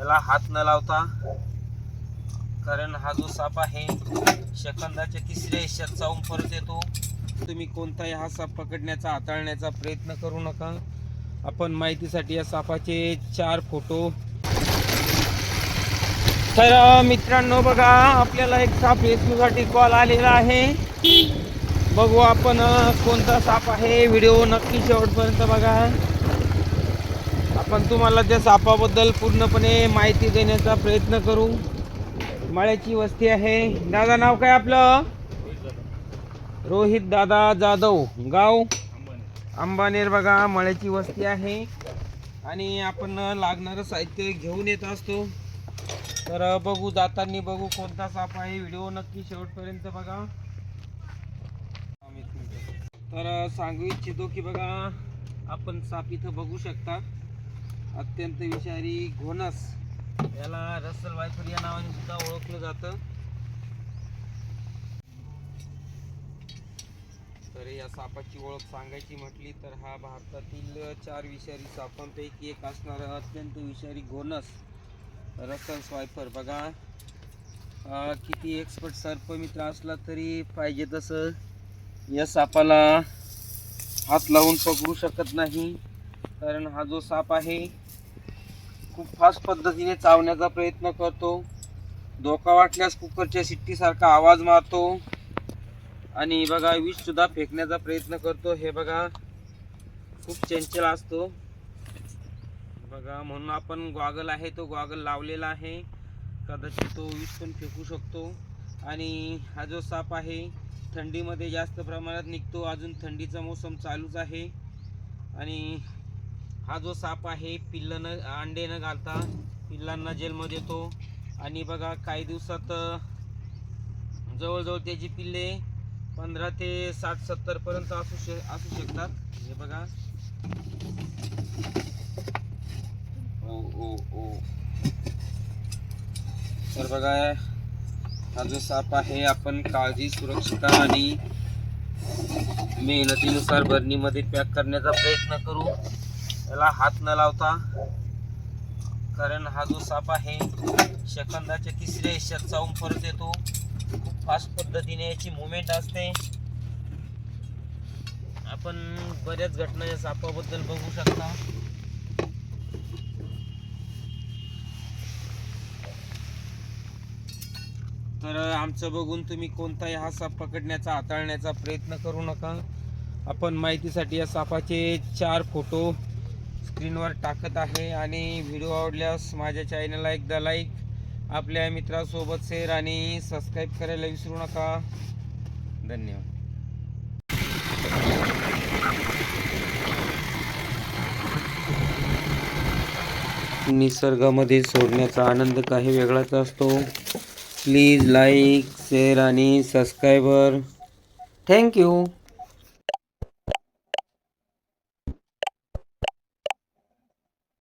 याला हात न लावता, कारण हा जो साप आहे सेकंदाच्या 3ऱ्या हिश्श्यात चावून परत येतो. तुम्ही कोणताही हा साप पकडण्याचा हाताळण्याचा प्रयत्न करू नका. आपण माहितीसाठी या सापाचे 4 फोटो. तर मित्रांनो बघा, आपल्याला एक साप रेस्क्यूसाठी कॉल आलेला आहे. बघू आपण कोणता साप आहे. व्हिडिओ नक्की शेवटपर्यंत बघा. आपण तुम्हाला त्या सापाबद्दल पूर्णपणे माहिती देण्याचा प्रयत्न करू. मळ्याची वस्ती आहे. दादा नाव काय आपलं? रोहित दादा जाधव, गाव अंबानेर. बघा मळ्याची वस्ती आहे आणि आपण लागणारं साहित्य घेऊन येत असतो. तर बघू जाताना बघू कोणता साप आहे. व्हिडिओ नक्की शेवटपर्यंत बघा. तर सांगू इच्छितो की बघा, आपण साप इथं बघू शकता. अत्यंत विषारी घोणस, याला रसल वायपर या नावाने सुद्धा ओळखलं जातं. तर या सापाची ओळख सांगायची म्हटली तर हा भारतातील 4 विषारी सापांपैकी एक असणारा अत्यंत विषारी घोणस रसल स्वायपर. बघा किती एक्सपर्ट सर्पमित्र असला तरी पाहिजे तसं या सापाला हात लावून पकडू शकत नाही, कारण हा जो साप आहे खूप फास्ट पद्धतीने चावण्याचा प्रयत्न करतो. धोका वाटल्यास कुकरच्या शिट्टीसारखा आवाज मारतो आणि बघा विष सुद्धा फेकण्याचा प्रयत्न करतो. हे बघा खूप चंचल असतो. बघा म्हणून आपण गॉगल आहे तो गॉगल लावलेला आहे. कदाचित तो विष पण फेकू शकतो. आणि हा जो साप आहे थंडीमध्ये जास्त प्रमाणात निघतो. अजून थंडीचा मोसम चालूच आहे. आणि हा जो साप आहे अंडे न घालता पिल्लांना जन्म देतो. आणि बघा काही दिवसात जवळजवळ त्याची पिल्ले 15 ते 60-70 पर्यंत असू शकतात. हे बघा ओ. तर बघा हा जो साप आहे आपण काळजी, सुरक्षितता आणि मेहनतीनुसार बरणीमध्ये पॅक करण्याचा प्रयत्न करू. याला हात न लावता, कारण हा जो साप आहे सेकंदाच्या 3ऱ्या हिश्श्यात चावून परत येतो. खूप फास्ट पद्धतीने याची मुवमेंट असते. आपण बऱ्याच घटना या सापाबद्दल बघू शकता. तर आमचं बघून तुम्ही कोणताही हा साप पकडण्याचा हाताळण्याचा प्रयत्न करू नका. आपण माहितीसाठी या सापाचे 4 फोटो स्क्रीनवर टाकत आहे. आणि व्हिडिओ आवडल्यास माझ्या चॅनलला एकदा लाईक, आपल्या मित्रांसोबत शेअर आणि सबस्क्राईब करायला विसरू नका. धन्यवाद. निसर्गामध्ये सोडण्याचा आनंद काही वेगळाच असतो. प्लीज लाईक, शेअर आणि सबस्क्राईबर. थँक्यू.